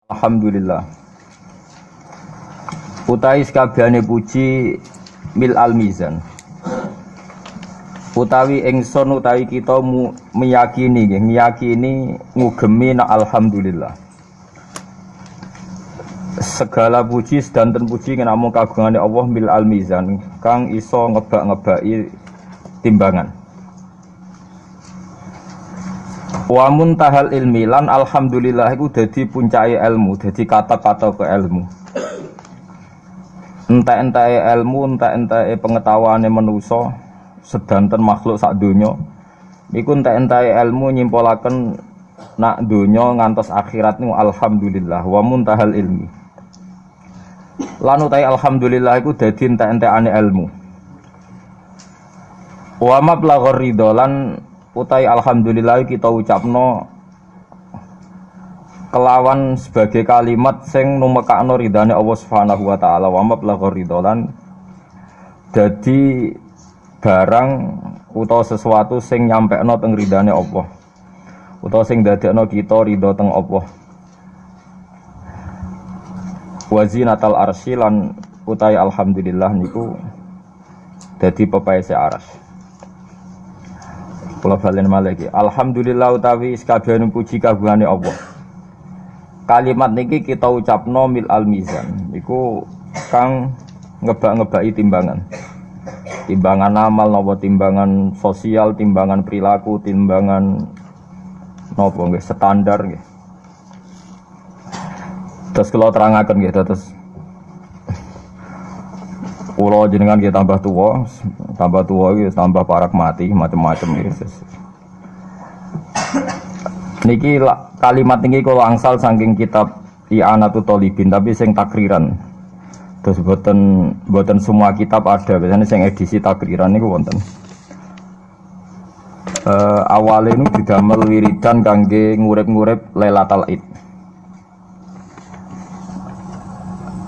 Alhamdulillah. Utawi sakabehane puji mil al mizan. Utawi ingsun utawi kita meyakini ngugemi na alhamdulillah. Segala puji sedanten puji namung kagungane Allah mil al mizan kang iso ngebak-ngebaki timbangan. Wa muntahal ilmi lan alhamdulillah iku dadi puncake ilmu, dadi kata-kata ke ilmu. Entek-enteke ilmu, entek-enteke pengetahuane manusa sedanten makhluk sak donya. Niku entek-enteke ilmu nyimpulaken nak donya ngantos akhirat niku alhamdulillah wa muntahal ilmi. Lan utahe alhamdulillah iku dadi entek-entekane ilmu. Wa mablaghur ridho lan utai alhamdulillah kita ucapno kelawan sebagai kalimat sing numekakno ridane Allah Subhanahu wa taala wa mablaghur ridholan dadi barang utawa sesuatu sing nyampekno teng ridane Allah utawa sing dadekno kita ridho teng Allah wa zinatal arsy lan utai alhamdulillah niku dadi pepaese arsy. Kula balen malih iki. Alhamdulillah utawi sakabehane puji kagungane Allah. Kalimat niki kita ucapno mil al mizan. Iku kang ngebak-ngebaki timbangan. Timbangan amal napa timbangan sosial, timbangan perilaku, timbangan napa nggih standar nggih. Terus kula terangaken nggih terus pulau jenengan kita tambah tua gitu, tambah parak mati macam-macam gitu. Niki kalimat ini kalau angsal saking kitab I'anatul Thalibin tapi sing takriran. Terus boten semua kitab ada, biasanya sing edisi takriran niku wonten. Awalnya ini didamel wiridan kangge ngurip-ngurip Lailatul Id.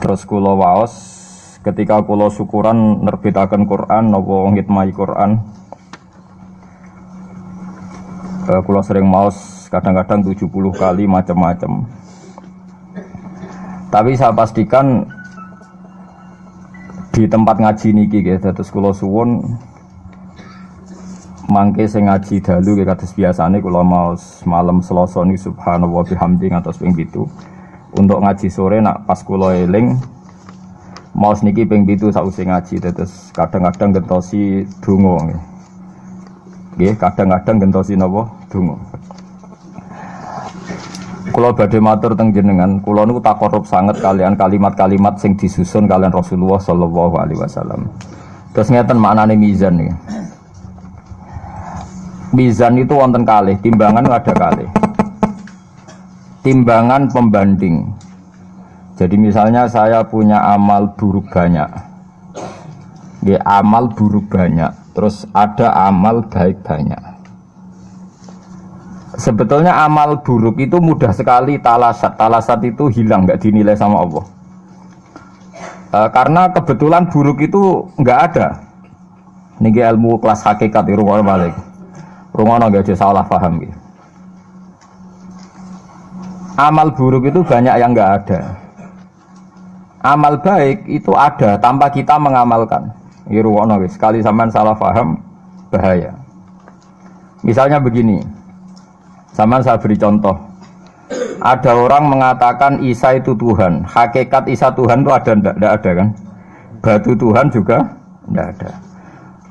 Terus kula waos ketika kula syukuran nerbitaken Quran napa ngitmai Quran kula sering maos kadang-kadang 70 kali macam-macam. Tapi saya pastikan di tempat ngaji niki nggih dados kula suwun mangke sing ngaji dalu nggih kados biasane kula maos malam Selasa niki subhanallah bihamdi ngantos ping 7. Untuk ngaji sore nak pas kula eling maos niki ping 7 sausé ngaji terus kadang-kadang gentosi donga nggih kadang-kadang gentosi napa donga. Kula badhe matur teng jenengan kula niku takorup sanget kalian kalimat-kalimat sing disusun kalian Rasulullah sallallahu alaihi wasallam. Terus ngeten maknane mizan niki. Mizan itu wonten kalih, timbangan ada kalih. Timbangan pembanding. Jadi misalnya saya punya amal buruk banyak, ya amal buruk banyak, terus ada amal baik banyak. Sebetulnya amal buruk itu mudah sekali talasat itu hilang, nggak dinilai sama Allah. Karena kebetulan buruk itu nggak ada. Niki ilmu kelas hakikat di rumah balik, rumah nggak ada salah paham. Gitu. Amal buruk itu banyak yang nggak ada. Amal baik itu ada tanpa kita mengamalkan. Iruwono wis sekali sampean salah paham bahaya. Misalnya begini. Sampean saya beri contoh. Ada orang mengatakan Isa itu Tuhan. Hakikat Isa Tuhan itu ada enggak ada kan? Batu Tuhan juga enggak ada.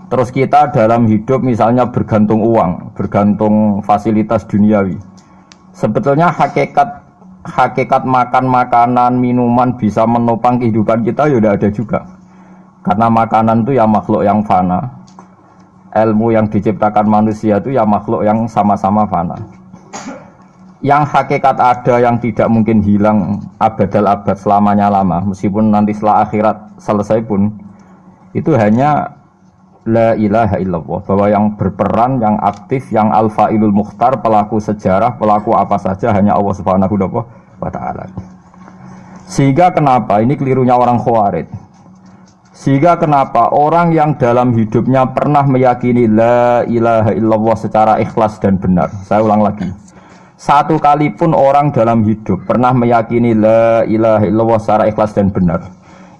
Terus kita dalam hidup misalnya bergantung uang, bergantung fasilitas duniawi. Sebetulnya hakikat makan makanan, minuman bisa menopang kehidupan kita ya udah ada juga. Karena makanan itu ya makhluk yang fana. Ilmu yang diciptakan manusia itu ya makhluk yang sama-sama fana. Yang hakikat ada yang tidak mungkin hilang abadal abad selamanya lama. Meskipun nanti setelah akhirat selesai pun itu hanya la ilaha illallah, bahwa yang berperan, yang aktif, yang al-fa'ilul mukhtar, pelaku sejarah, pelaku apa saja hanya Allah Subhanahu wa ta'ala. Sehingga kenapa ini kelirunya orang Khawarij? Sehingga kenapa orang yang dalam hidupnya pernah meyakini la ilaha illallah secara ikhlas dan benar. Saya ulang lagi. Satu kali pun orang dalam hidup pernah meyakini la ilaha illallah secara ikhlas dan benar,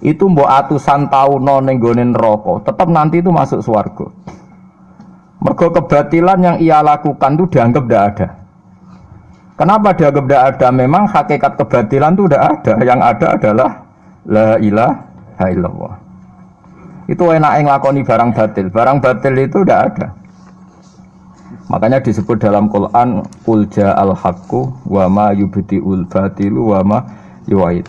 itu mbok atusan tahun ning gone neraka, tetap nanti itu masuk surga. Mergo kebatilan yang ia lakukan itu dianggap tidak ada. Kenapa dianggap tidak ada? Memang hakikat kebatilan itu tidak ada. Yang ada adalah la ilaha illallah. Itu enak yang lakoni barang batil. Barang batil itu tidak ada. Makanya disebut dalam Quran qul ja'al haqqu wa ma yubti'ul batilu wa ma yu'id.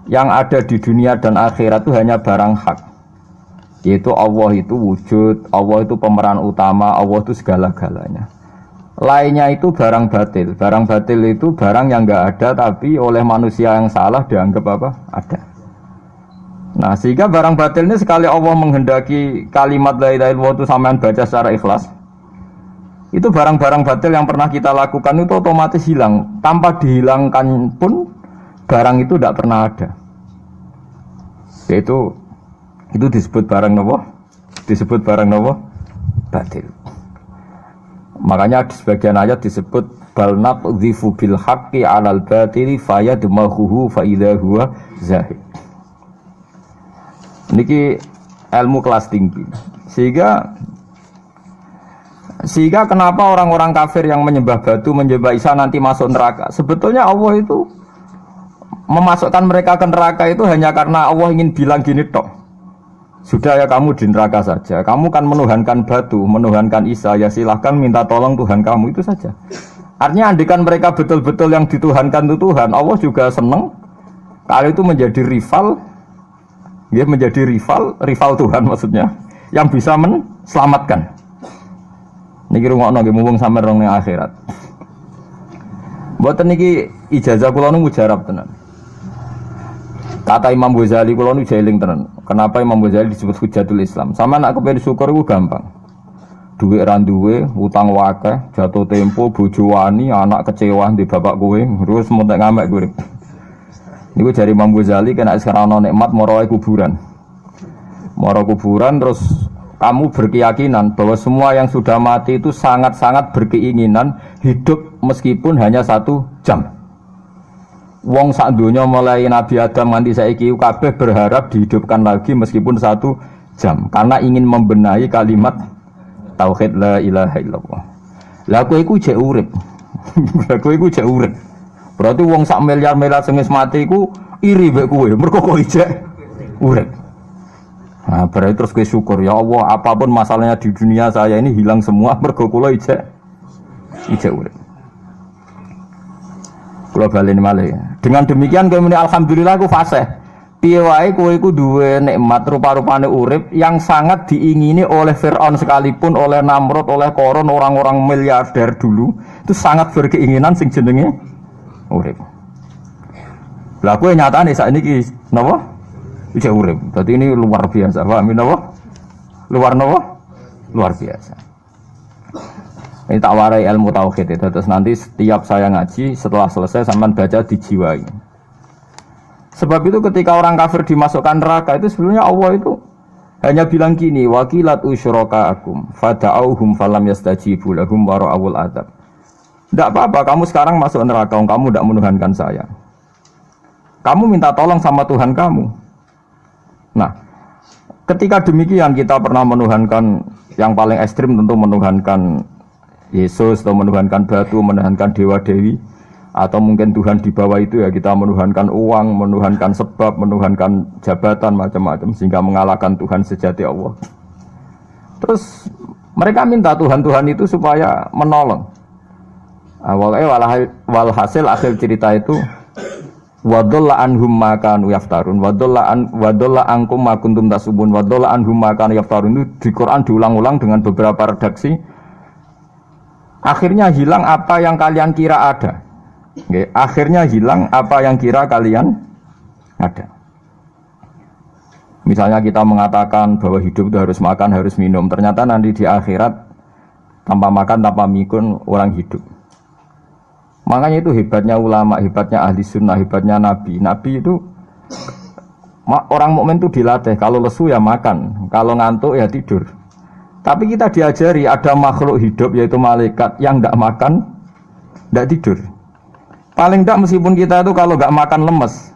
Yang ada di dunia dan akhirat itu hanya barang hak. Yaitu Allah itu wujud, Allah itu pemeran utama, Allah itu segala-galanya. Lainnya itu barang batil. Barang batil itu barang yang enggak ada tapi oleh manusia yang salah dianggap apa? Ada. Nah, sehingga barang batil ini sekali Allah menghendaki kalimat la ilaha illallah itu sampean baca secara ikhlas, itu barang-barang batil yang pernah kita lakukan itu otomatis hilang. Tanpa dihilangkan pun barang itu tidak pernah ada. Yaitu itu disebut barang nopo? Disebut barang nopo? Batil. Makanya di sebagian ayat disebut bal naqdhifu bil haqqi 'alal batili fayadmaghuhu fa idza huwa zahid. Niki ilmu kelas tinggi. Sehingga kenapa orang-orang kafir yang menyembah batu, menyembah Isa nanti masuk neraka? Sebetulnya Allah itu memasukkan mereka ke neraka itu hanya karena Allah ingin bilang gini tok. Sudah ya kamu di neraka saja. Kamu kan menuhankan batu, menuhankan Isa, ya silahkan minta tolong Tuhan kamu, itu saja. Artinya andikan mereka betul-betul yang dituhankan itu Tuhan, Allah juga senang kalau itu menjadi rival, ya menjadi rival Tuhan maksudnya, yang bisa menselamatkan. Niki rungokno nggih mumpung sampeyan rong ning akhirat. Mboten niki ijazah kula nu mujarab tenan. Kata Imam Ghazali kula nu jeling tenan. Kenapa Imam Ghazali disebut Hujatul Islam? Sama nak kepen syukur iku gampang. Duit ra duwe, utang wakeh, jatuh tempo, bojo wani, anak kecewa di bapak kowe, terus mentek ngamek kowe. Niku jari Imam Ghazali kena sekarang ana nikmat moro kuburan. Moro kuburan terus kamu berkeyakinan bahwa semua yang sudah mati itu sangat-sangat berkeinginan hidup meskipun hanya 1 jam. Wong sak donya mulai Nabi Adam nganti saiki kabeh berharap dihidupkan lagi meskipun 1 jam karena ingin membenahi kalimat tauhid la ilaha illallah. Lah kowe iku jek urip. Lah kowe iku jek urip. Berarti wong sak miliar-miliar sing wis mati iku iri mbek kowe mergo kok jek urip. Nah, berarti terus gue syukur ya Allah, apapun masalahnya di dunia saya ini hilang semua mergo kula ijek urip. Kula baleni malih. Dengan demikian kowe muni alhamdulillah aku fasih. Piye wae kowe iku duwe nikmat rupa-rupane urip yang sangat diingini oleh Firaun sekalipun, oleh Namrud, oleh Qarun, orang-orang miliarder dulu, itu sangat berkeinginan sing jenenge urip. Lah kowe nyatane sakniki napa? Ijek urip. Berarti ini luar biasa. Paham napa? Luar biasa. Ini tak warai ilmu tauhid itu. Terus nanti setiap saya ngaji setelah selesai sampean baca dijiwai. Sebab itu ketika orang kafir dimasukkan neraka itu sebenarnya Allah itu hanya bilang gini, wakilat usyrakaakum fada'auhum falam yastajibu lahum wa ra'awul adzab. Tidak apa-apa, kamu sekarang masuk neraka, kamu tidak menuhankan saya. Kamu minta tolong sama Tuhan kamu. Nah, ketika demikian kita pernah menuhankan yang paling ekstrim tentu menuhankan Yesus atau menuhankan batu, menuhankan dewa-dewi, atau mungkin Tuhan di bawah itu ya kita menuhankan uang, menuhankan sebab, menuhankan jabatan macam-macam sehingga mengalahkan Tuhan sejati Allah. Terus mereka minta Tuhan-Tuhan itu supaya menolong. Walhasil akhir cerita itu wadalla anhum ma kanu yaftarun wadalla ankum ma kuntum tasubun wadalla anhum ma kanu yaftarun itu di Quran diulang-ulang dengan beberapa redaksi. Akhirnya hilang apa yang kalian kira ada. Oke, akhirnya hilang apa yang kira kalian ada. Misalnya kita mengatakan bahwa hidup itu harus makan, harus minum, ternyata nanti di akhirat tanpa makan, tanpa mikun orang hidup. Makanya itu hebatnya ulama, hebatnya ahli sunnah, hebatnya nabi. Nabi itu orang mukmin itu dilatih, kalau lesu ya makan, kalau ngantuk ya tidur. Tapi kita diajari ada makhluk hidup yaitu malaikat yang tidak makan, Tidak tidur. Paling tidak meskipun kita itu kalau nggak makan lemes,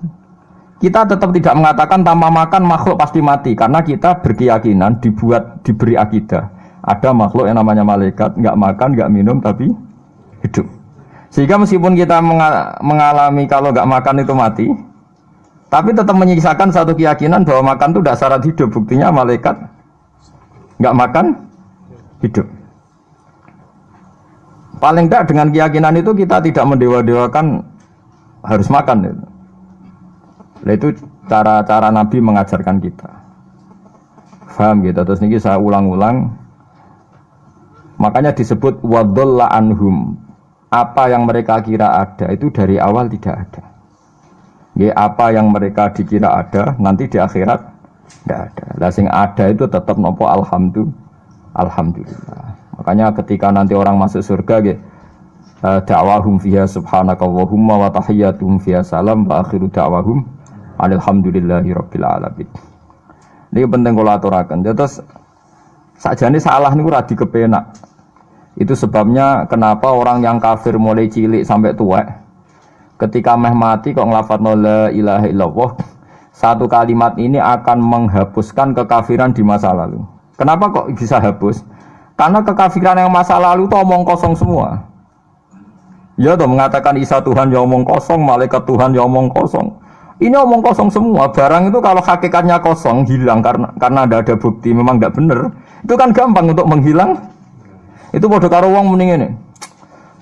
kita tetap tidak mengatakan tanpa makan makhluk pasti mati. Karena kita berkeyakinan diberi akidah. Ada makhluk yang namanya malaikat, nggak makan, nggak minum, tapi hidup. Sehingga meskipun kita mengalami kalau nggak makan itu mati, tapi tetap menyisakan satu keyakinan bahwa makan itu tidak syarat hidup. Buktinya malaikat nggak makan, hidup. Paling tidak dengan keyakinan itu kita tidak mendewa-dewakan harus makan. Itu cara-cara Nabi mengajarkan kita. Faham gitu. Terus ini saya ulang-ulang. Makanya disebut wadalla anhum. Apa yang mereka kira ada itu dari awal tidak ada. Ya, apa yang mereka dikira ada nanti di akhirat tidak ada. Lah sing ada itu tetap nopo alhamdulillah. Makanya ketika nanti orang masuk surga nggih da'wahum fiha subhanakallahumma wa tahiyyatuhum fiha salam wa akhiru da'wahum alhamdulillahirabbil alamin. Niki penting kula aturaken. Terus sakjane salah niku ora dikepenak. Itu sebabnya kenapa orang yang kafir mulai cilik sampai tua ketika meh mati kok nglafadzna la ilaha illallah, satu kalimat ini akan menghapuskan kekafiran di masa lalu. Kenapa kok bisa hapus? Karena kekafiran yang masa lalu itu omong kosong semua. Ya toh mengatakan Isa Tuhan ya omong kosong, malaikat Tuhan ya omong kosong. Ini omong kosong semua. Barang itu kalau hakikatnya kosong hilang karena ada bukti memang enggak benar. Itu kan gampang untuk menghilang. Itu padha karo wong mending ngene.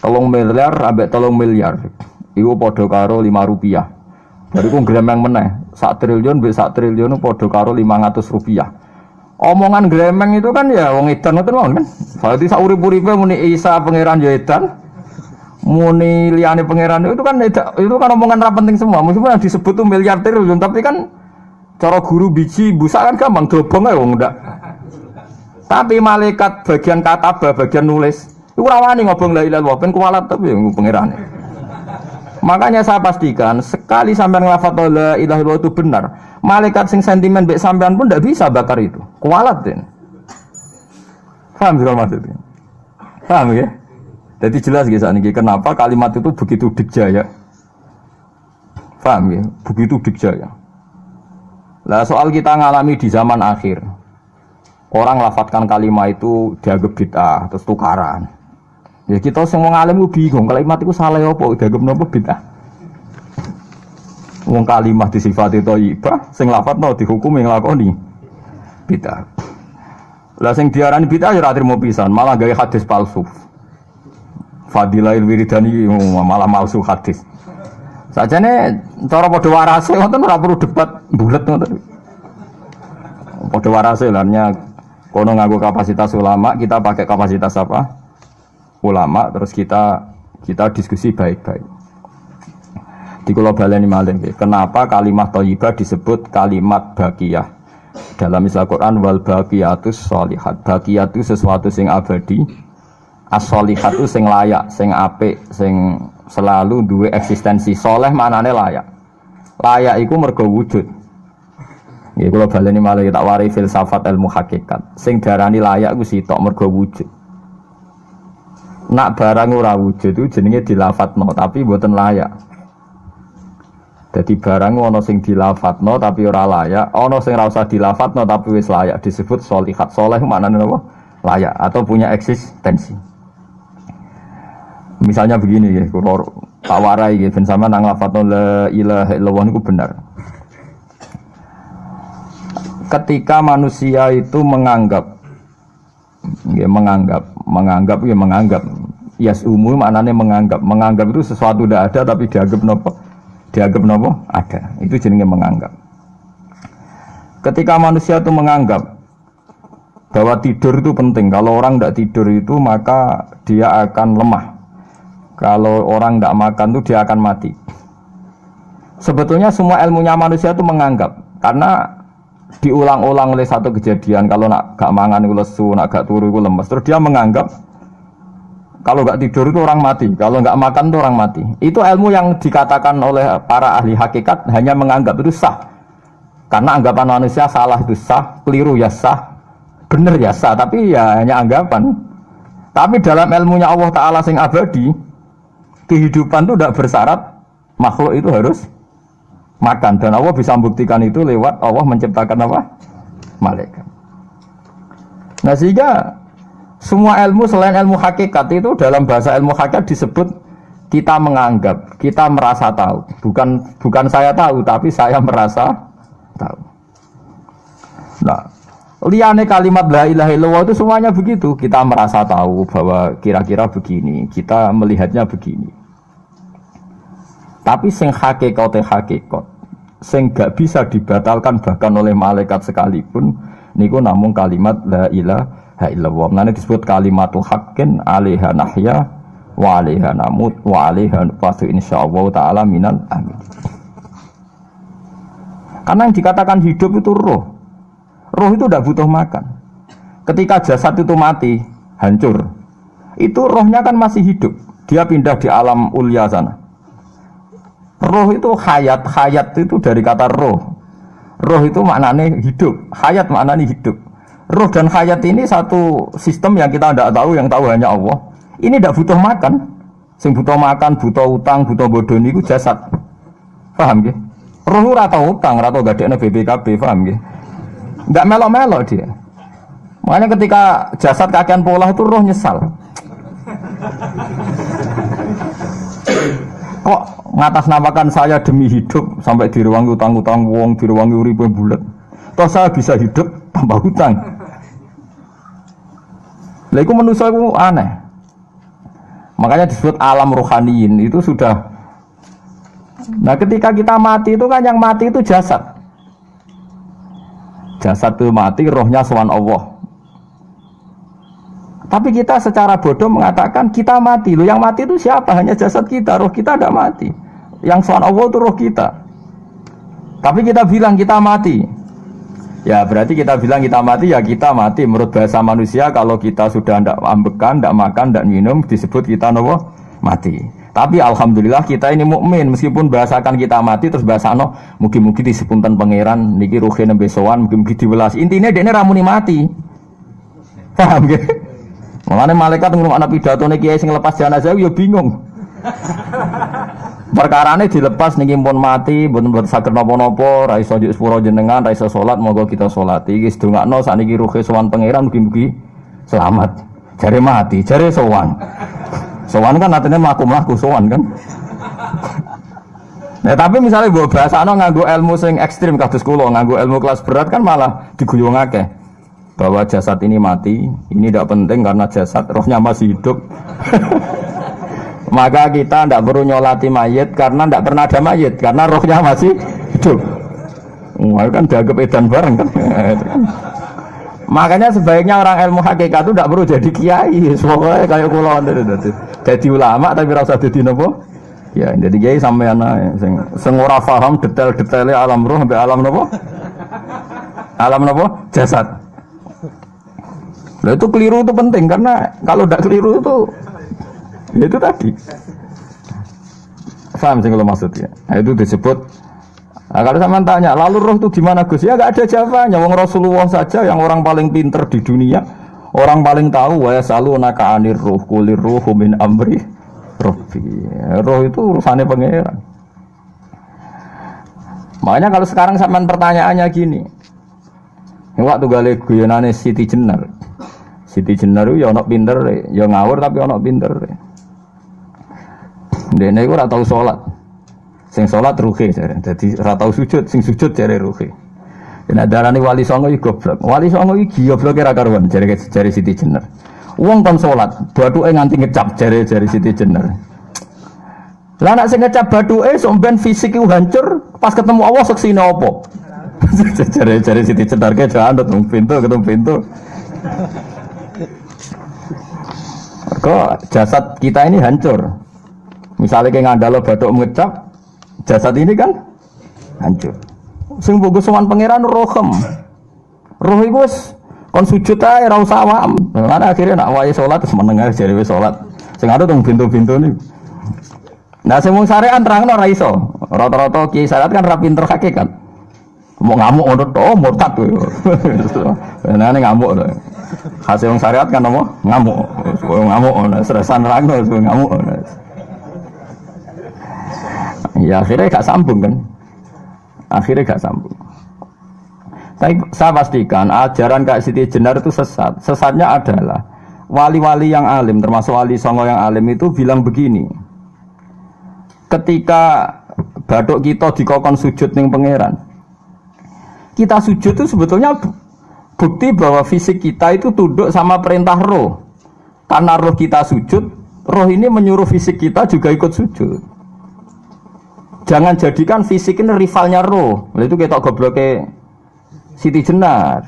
3 miliar ambek 3 miliar. Iku padha karo 5 rupiah. Bariku gremeng meneh. 1 triliun mbek 1 triliun padha karo 500 rupiah. Omongan gremeng itu kan ya wong edan ngoten mawon kan. Berarti sak urip-uripe muni Isa pangeran ya edan. Muni liyane pangeran itu kan omongan ra penting semua. Meskipun yang disebut tuh miliar triliun tapi kan cara guru biji busa kan gampang dobong ae wong ndak. Tapi malaikat bagian katabah, bagian nulis iku ora wani ngobong la ilaha illallah ben kuwalat tapi pangerane. Makanya saya pastikan sekali sampean nglafadz la ilaha illallah itu benar, malaikat sing sentimen mbek sampean pun ndak bisa bakar itu. Kualat den. Paham juga maksudnya? Paham ya? Jadi jelas guys niki kenapa kalimat itu begitu dikjaya. Paham ya? Begitu dikjaya. Lah soal kita ngalami di zaman akhir. Orang lafadzkan kalimat itu dianggap bid'ah terus tukaran. Ya kita semua ngalim bingung kalimat itu salah apa dianggap napa bid'ah. Wong kalimah disifati thayyibah, sing lafadzno dihukumi nglakoni bid'ah. Lah sing diarani bid'ah ya ora trimo pisan, malah gawe hadis palsu. Fadilail wiridani malah palsu hadis. Sajane cara padha warase ngoten ora perlu debat bulet ngoten. Padha warase larnya kono nganggo kapasitas ulama, kita pakai kapasitas apa? Ulama, terus kita diskusi baik-baik. Di kula baleni malih nggih. Kenapa kalimat thayyibah disebut kalimat baqiyah? Dalam istilah Quran wal baqiyatus sholihat. Baqiyah itu sesuatu sing abadi. As-sholihat itu sing layak, sing apik, sing selalu duwe eksistensi. Soleh maknane layak. Layak iku mergo wujud. Nggih kula baleni malih tak wari filsafat ilmu hakikat. Sing darani layak iku sitok mergo wujud. Nak barang ora wujud itu jenenge dilafadzno tapi mboten layak. Jadi barang ana sing dilafadzno tapi ora layak, ana sing ora usah dilafadzno tapi wis layak disebut sholihat. Saleh maknane apa? Layak atau punya eksistensi. Misalnya begini ya, kula tak warai nggih ben sampean nang lafadzno la ilaha illallah niku benar. Ketika manusia itu menganggap yasumu maknanya menganggap itu sesuatu tidak ada tapi dianggap nopo ada, itu jenenge menganggap. Ketika manusia itu menganggap bahwa tidur itu penting, kalau orang tidak tidur itu maka dia akan lemah, kalau orang tidak makan itu dia akan mati. Sebetulnya semua ilmunya manusia itu menganggap, karena diulang-ulang oleh satu kejadian, kalau nak gak mangan itu lesu, nak gak turu itu lemes, terus dia menganggap kalau gak tidur itu orang mati, kalau gak makan itu orang mati. Itu ilmu yang dikatakan oleh para ahli hakikat hanya menganggap itu sah, karena anggapan manusia salah itu sah, keliru ya sah, benar ya sah, tapi ya hanya anggapan. Tapi dalam ilmunya Allah Ta'ala sing abadi Kehidupan itu tidak bersyarat makhluk itu harus makan, dan Allah bisa membuktikan itu lewat Allah menciptakan apa? Malaikat. Nah sehingga semua ilmu selain ilmu hakikat itu dalam bahasa ilmu hakikat disebut kita menganggap, kita merasa tahu. Bukan saya tahu, tapi saya merasa tahu. Nah, liane kalimat la ilaha illallah itu semuanya begitu. Kita merasa tahu bahwa kira-kira begini, kita melihatnya begini. Tapi sing hakikat, sing gak bisa dibatalkan bahkan oleh malaikat sekalipun, niku namung kalimat la ilaha illallah. Nanti disebut kalimatul haqqin 'alaiha nahya wa 'alaiha namut wa 'alaiha nufatu insyaallah taala minal amin. Karena yang dikatakan hidup itu roh. Roh itu tidak butuh makan. Ketika jasad itu mati, hancur, itu rohnya kan masih hidup. Dia pindah di alam ulya sana. Roh itu hayat, hayat itu dari kata roh. Roh itu maknanya hidup, hayat maknanya hidup. Roh dan hayat ini satu sistem yang kita tidak tahu, yang tahu hanya Allah. Ini tidak butuh makan. Sing butuh makan, butuh utang, butuh bodoh itu jasad. Paham gak? Roh ora tau utang, ora tau gadekne BPKB, paham gak? Enggak melok-melok dia. Makanya ketika jasad kakean pola itu roh nyesal. Kok ngatasnamakan saya demi hidup sampai direwangi utang-utang wong, direwangi uripe bulet. Toh saya bisa hidup tanpa hutang. Lah iku manusa iku aneh. Makanya disebut alam rohaniin itu sudah. Nah, ketika kita mati itu kan yang mati itu jasad. Jasad itu mati, rohnya sowan Allah. Tapi kita secara bodoh mengatakan kita mati. Loh, yang mati itu siapa? Hanya jasad kita, roh kita tidak mati. Yang sowan Allah itu roh kita. Tapi kita bilang kita mati. Ya berarti kita bilang kita mati, ya kita mati. Menurut bahasa manusia, kalau kita sudah tidak ambekan, tidak makan, tidak minum, disebut kita nopo mati. Tapi alhamdulillah kita ini mukmin, meskipun bahasakan kita mati terus bahasano mugi-mugi disepunten pangeran niki ruhe nembe sowan, mugi-mugi diwelas. Intine dekne ra muni mati. Paham nggih? Mulane malaikat ngrungokno pidatone kiai sing lepas jenazah yo bingung. Perkarane dilepas niki pun mati, mboten saged napa-napa, ra iso njuk sepuro jenengan, ra iso salat, monggo kita salati. Iki sedongakno sakniki ruhe sowan pangeran mugi-mugi selamat. Jare mati, jare sowan. Sowan kan artinya mlaku-mlaku sowan kan. Nah, tapi misalnya mbok bahasano nganggo ilmu sing ekstrim kados kula, nganggo ilmu kelas berat kan malah diguyungake bahwa jasad ini mati, ini tidak penting karena jasad rohnya masih hidup. Maka kita tidak perlu nyolati mayit karena tidak pernah ada mayit karena rohnya masih hidup. Wah, kan dianggap edan bareng kan. Makanya sebaiknya orang ilmu hakikat itu tidak perlu jadi kiai, pokoknya kayak kula jadi ulama tapi rasa jadi nopo. Ya, jadi kiai sampean ae sing ora paham detail-detaile alam roh sampai alam nopo? Alam nopo? Jasad. Nah, itu keliru itu penting karena kalau tidak keliru itu ya itu tadi. Paham sing kula maksud ya. Nah, itu disebut. Nah, kalau sama tanya, lalu roh itu gimana Gus? Ya gak ada jawabannya. Wong Rasulullah saja yang orang paling pinter di dunia, orang paling tahu wa yasalunaka anir ruh kulir ruhu min amri rabbi. Roh itu urusannya pangeran. Makanya kalau sekarang sampean pertanyaannya gini. Ini waktu gale guyonane Siti Jenar. Siti Jenar itu ya ono pinter, ya ngawur tapi ono pinter. Dene iku ora tau salat. Sing salat ruhe jare. Dadi ora tau sujud, sing sujud jare ruhe. Nek darani wali songo iki goblok. Wali songo iki gobloke ra karuan jare Siti Jenar. Wong kon salat, bathuke nganti ngecap jare Siti Jenar. Lah nek sing ngecap bathuke somben fisik iku hancur, pas ketemu Allah seksine apa? Jare Siti Jenar ke jangan ketemu pintu. Kok jasad kita ini hancur. Misalnya kayak ngandalo bathuk ngecap jasad ini kan hancur. Sing bagus sowan pangeran rohem. Roh iku wis kon sujud ae ora usah awam. Lan akhire nak wae salat terus meneng ae jare wis salat. Sing ada teng pintu-pintu niku. Nah sing wong syariat terangno ora iso. Rata-rata kiai syariat kan ra pinter hakikat. Mau ngamuk ngono to murtad kowe. Nah ngamuk to. Hasil wong syariat kan apa? Ngamuk. Kowe ngamuk ana seresan nerangno ngamuk. Ya akhirnya gak sambung kan. Akhirnya gak sambung. Tapi saya pastikan ajaran Kak Siti Jenar itu sesat. Sesatnya adalah wali-wali yang alim, termasuk wali songo yang alim itu bilang begini. Ketika bathuk kita dikokon sujud ning pangeran, kita sujud itu sebetulnya bukti bahwa fisik kita itu tunduk sama perintah roh. Karena roh kita sujud, roh ini menyuruh fisik kita juga ikut sujud. Jangan jadikan fisik ini rivalnya roh. Itu kita gobloknya Siti Jenar.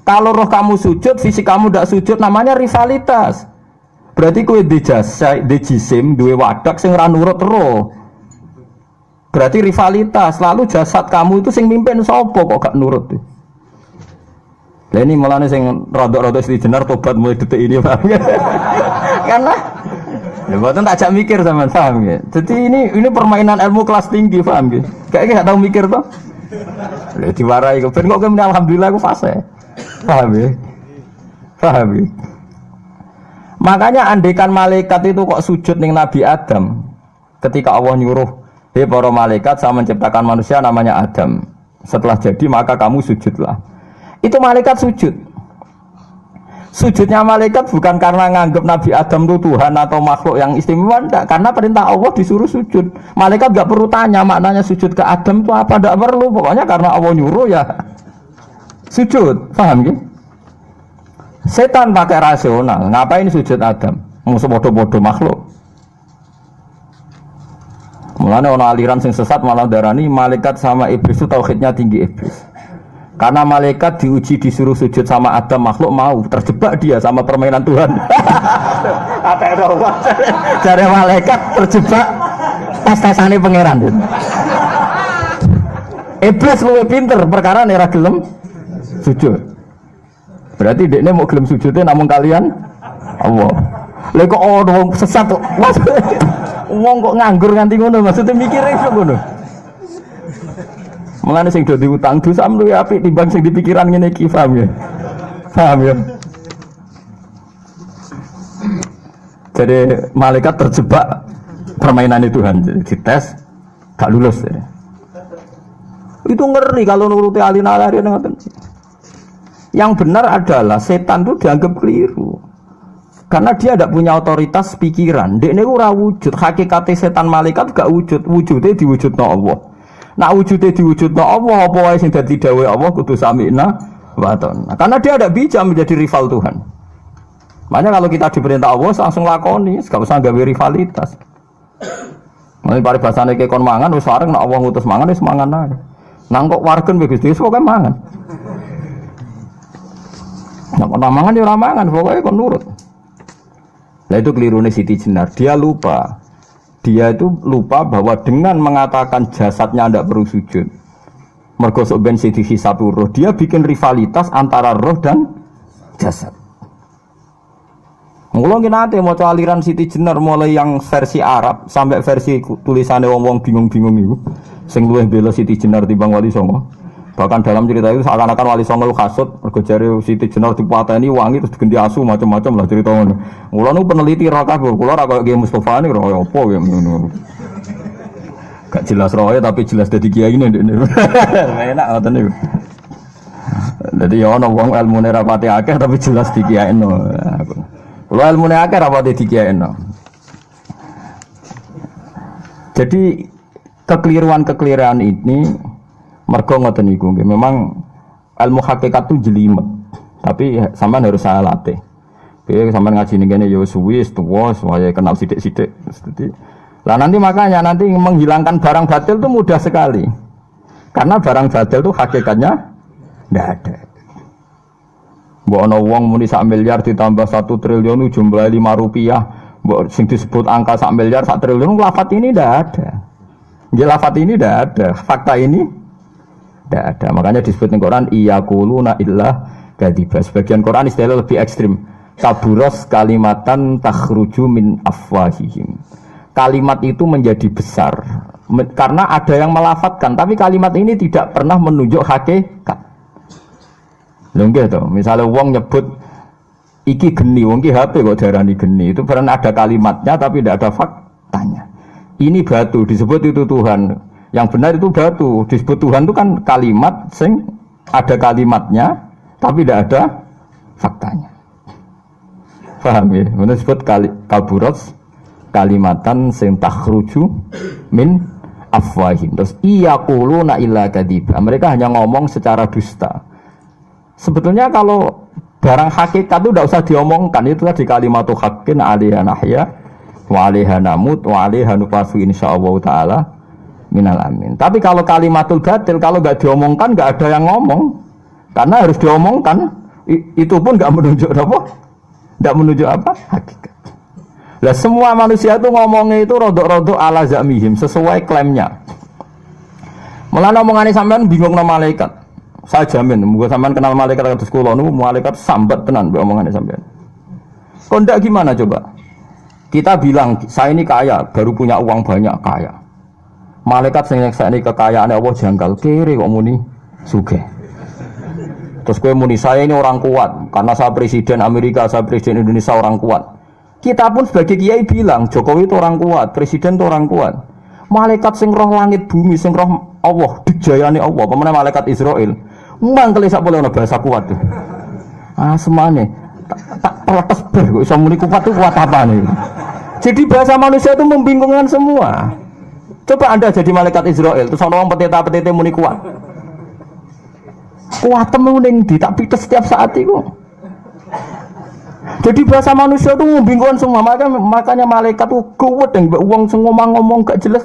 Kalau roh kamu sujud, fisik kamu tidak sujud, namanya rivalitas. Berarti kowe di jisim, duwe wadak sing ora nurut roh. Berarti rivalitas. Lalu jasad kamu itu sing mimpin sapa kok gak nurut. Lah ini mulane sing rodok-rodok Siti Jenar tobat mulai detik ini, paham ya? Karena ya buatan tak ajak mikir sama, paham ya? Jadi ini permainan ilmu kelas tinggi, paham ya? Kayaknya gak tahu mikir toh. Lah diwarai kok ben kok alhamdulillah aku fase. Paham ya? Paham ya? Makanya andekan malaikat itu kok sujud ning Nabi Adam ketika Allah nyuruh, "Hei para malaikat, saya menciptakan manusia namanya Adam. Setelah jadi maka kamu sujudlah." Itu malaikat sujud. Sujudnya malaikat bukan karena nganggap Nabi Adam itu Tuhan atau makhluk yang istimewa, enggak. Karena perintah Allah disuruh sujud. Malaikat enggak perlu tanya maknanya sujud ke Adam itu apa, enggak perlu. Pokoknya karena Allah nyuruh ya sujud. Paham ya? Setan pakai rasional. Ngapain sujud Adam? Musuh bodoh-bodoh makhluk. Mulane ono aliran sing sesat malah darani malaikat sama iblis itu tauhidnya tinggi iblis. Karena malaikat diuji disuruh sujud sama Adam, makhluk mau, terjebak dia sama permainan Tuhan. Apa itu? Dari malaikat terjebak tes-tesane pangeran. Iblis luwih pinter perkara nek ra gelem sujud. Berarti dekne mau gelem sujudnya namun kalian Allah. Lha kok ono sesat kok. Wong kok nganggur nganti ngono, maksudnya mikire iso ngono. Mulane sing do diutang dosa luwih apik timbang sing dipikiran ngene iki, paham ya? Paham ya? Jadi malaikat terjebak permainan Tuhan, jadi dites gak lulus ya. Itu ngeri kalau nuruti alin-alin ngoten. Yang benar adalah setan itu dianggap keliru. Karena dia tidak punya otoritas pikiran. Dekne ora wujud, hakikate setan malaikat gak wujud, wujude diwujudno Allah. Nak wujudnya diwujudno Allah, apa wae sing dadi dawuh Allah kudu sami'na wa ata'na. Karena dia tidak bisa menjadi rival Tuhan. Makanya kalau kita diperintah Allah langsung lakoni, gak usah gawe rivalitas. Mulai paribasane ke kon mangan wis sareng nek Allah ngutus mangan wis mangan ae. Nang kok wargen wis Gusti pokoke mangan. Nek kon mangan ya ora mangan, pokoke kon nurut. Nah itu kelirune Siti Jenar, dia lupa bahwa dengan mengatakan jasadnya tidak perlu sujud, mergo sok ben sidi hisab roh, dia bikin rivalitas antara roh dan jasad. Mula nate maca aliran Siti Jenar mulai yang versi Arab sampai versi tulisannya wong-wong bingung-bingung itu, sing luwih bela Siti Jenar timbang Wali Songo. Bahkan dalam cerita itu seakan-akan Wali Songo kasut mergo jare Siti Jenar dipateni wangi terus diganti asu macam-macam lah cerita ngono. Kula nu peneliti ra kabeh, kula ra kaya Mustofa ni ra apa ya ngono. Gak jelas roe tapi jelas dadi kiai ini ndekne. Enak ngoten niku. Dadi ya ana wong ilmune ra pati akeh tapi jelas dikiyaino. Kula ilmune akeh ra pati dikiyaino. Jadi kekeliruan ini mergo ngoten niku nggih, memang ilmu hakikat itu jelimet. Tapi sampean harus saya latih. Piye sampean ngaji ning kene ya suwi wis tuwa, saya kenal sithik-sithik. Lah nanti makanya nanti menghilangkan barang batil itu mudah sekali. Karena barang batil itu hakikatnya enggak ada. Mbok ana wong muni 1 miliar ditambah 1 triliun jumlah 5 rupiah, mbok sing disebut angka 1 miliar 1 triliun lafaz ini enggak ada. Nggih lafaz ini enggak ada, fakta ini tidak ada. Makanya disebut di Quran iyaquluna illa kadzib. Sebagian Quran istilah lebih ekstrim. Kaburos kalimatan takhruju min afwahihim. Kalimat itu menjadi besar karena ada yang melafatkan, tapi kalimat ini tidak pernah menunjuk hakikat. Lho nggih to, misale wong nyebut iki geni, wong iki HP kok diarani geni. Itu pernah ada kalimatnya tapi tidak ada faktanya. ini batu disebut itu Tuhan. Yang benar itu batu. Disebut Tuhan itu kan kalimat sing ada kalimatnya tapi tidak ada faktanya. Paham ya? Ini disebut kaburat kalimatan sing takhruju min afwahim. Terus yaquluna illa kadiba. Mereka hanya ngomong secara dusta. Sebetulnya kalau barang hakikat itu tidak usah diomongkan. Itu tadi kalimatu haqqin 'alaiha nahya wa 'alaiha namut wa 'alaiha nufasu insyaallah taala minal amin. Tapi kalau kalimatul batil kalau enggak diomongkan enggak ada yang ngomong. Karena harus diomongkan. Itu pun enggak menunjuk apa? Enggak menunjuk apa? Hakikat. Lah semua manusia itu ngomongnya itu rodok-rodok ala zamihim sesuai klaimnya. Mulane omongane sampean bingung nama malaikat. Saya jamin, muga sampean kenal malaikat kados kula niku malaikat sambat tenan mbek omongane sampean. Kok ndak gimana coba? Kita bilang saya ini kaya, baru punya uang banyak kaya. Malaikat sing nyekseni kekayaane Allah janggal, kere kok muni sugih. Terus kowe muni saya ini orang kuat karena saya presiden Amerika, saya presiden Indonesia orang kuat. Kita pun sebagai kiai bilang Jokowi itu orang kuat, presiden itu orang kuat. Malaikat sing roh langit bumi, sing roh Allah, dijayane Allah, pemene malaikat Israel. Mangkel sak boleh ana bahasa kuat tuh. Ah semane tak protes ber kok iso muni kuat itu kuat apa nih? Jadi bahasa manusia itu membingungkan semua. Coba Anda jadi malaikat Israel, terus ana wong peteta-petete muni kuat. Kuat temen ning ndi tak pites setiap saat iku. Jadi bahasa manusia itu membingungkan semua. Makanya malaikat itu kuat yang uang ngomong gak jelas.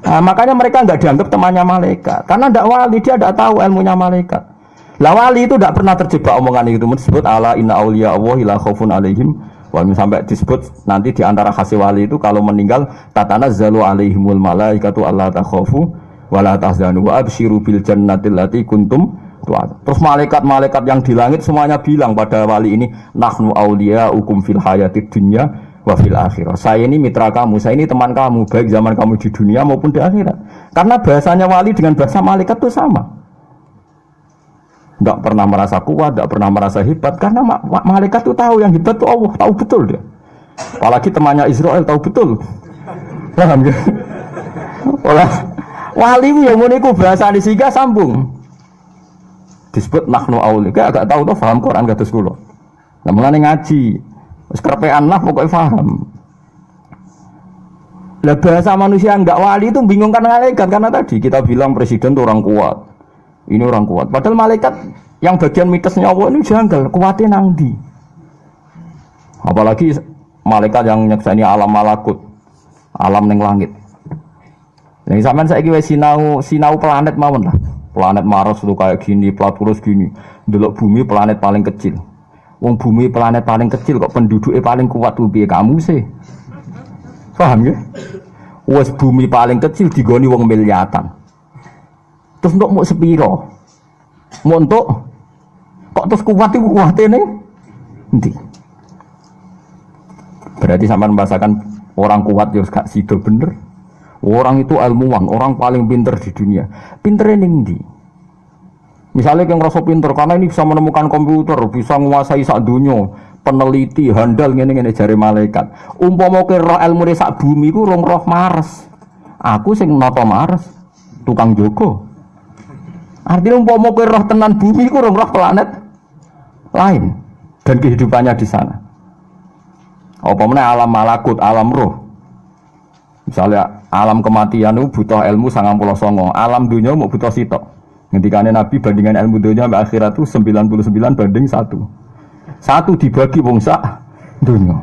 Nah, makanya mereka nggak dianggap temannya malaikat. Karena tidak wali, dia tidak tahu ilmunya malaikat. Lah wali itu tidak pernah terjebak omongan itu. Disebut ala inna auliya Allah la khaufun alaihim. Sampai disebut nanti diantara khasi wali itu kalau meninggal tatanazzalu alaihimul malaikatu alla takhafu wa la tahzanu wa absyiru bil jannati allati kuntum. Terus malaikat-malaikat yang di langit semuanya bilang pada wali ini nahnu auliyaukum fil hayatid dunya wa fil akhirah. Saya ini mitra kamu, saya ini teman kamu baik zaman kamu di dunia maupun di akhirat. Karena bahasanya wali dengan bahasa malaikat itu sama. Enggak pernah merasa kuat, enggak pernah merasa hebat karena malaikat itu tahu yang hebat itu Allah, tahu betul dia. Apalagi temannya Israel tahu betul. Paham ya? Wali yang ngene bahasa disiga sambung. Disebut nahnu auliya, agak tahu tuh paham Quran kados kula. Lah mulane ngaji, wis kerepean lah pokoke paham. Lah bahasa manusia enggak wali itu bingung kan malaikat karena tadi kita bilang presiden itu orang kuat. Ini orang kuat. Padahal malaikat yang bagian mitosnya Allah ini janggal, kuatnya nang ndi. Apalagi malaikat yang nyekseni alam malakut, alam ning langit. Lah sampean saiki wis sinau planet mawon lah. Planet Mars itu kayak gini, Platurus gini. Delok bumi planet paling kecil. Wong bumi planet paling kecil kok penduduknya paling kuat tuh piye kamu sih? Paham ya? Wes bumi paling kecil digoni wong miliatan. Terus untuk mau sepiro? Mau untuk kok terus kuat itu kuatnya nih? Nanti. Berarti sampai membahasakan orang kuat ya gak sido bener. Orang itu ilmuwan, orang paling pinter di dunia. Pinternya ning ndi? Misalnya yang ngerasa pinter karena ini bisa menemukan komputer, bisa menguasai sak dunia, peneliti, handal ngene-ngene jare malaikat. Umpama ke roh ilmu sak bumi ku roh Mars. Aku sing nata Mars, tukang jogo. Artinya umpama ke roh tenan bumi ku roh planet lain dan kehidupannya di sana. Apa meneh alam malakut, alam roh. Misalnya alam kematian itu butuh ilmu 99, alam dunia mau butuh sitok. Ngendikane Nabi bandingan ilmu dunia sampai akhirat itu 99 banding 1. 1 dibagi wong sak dunia.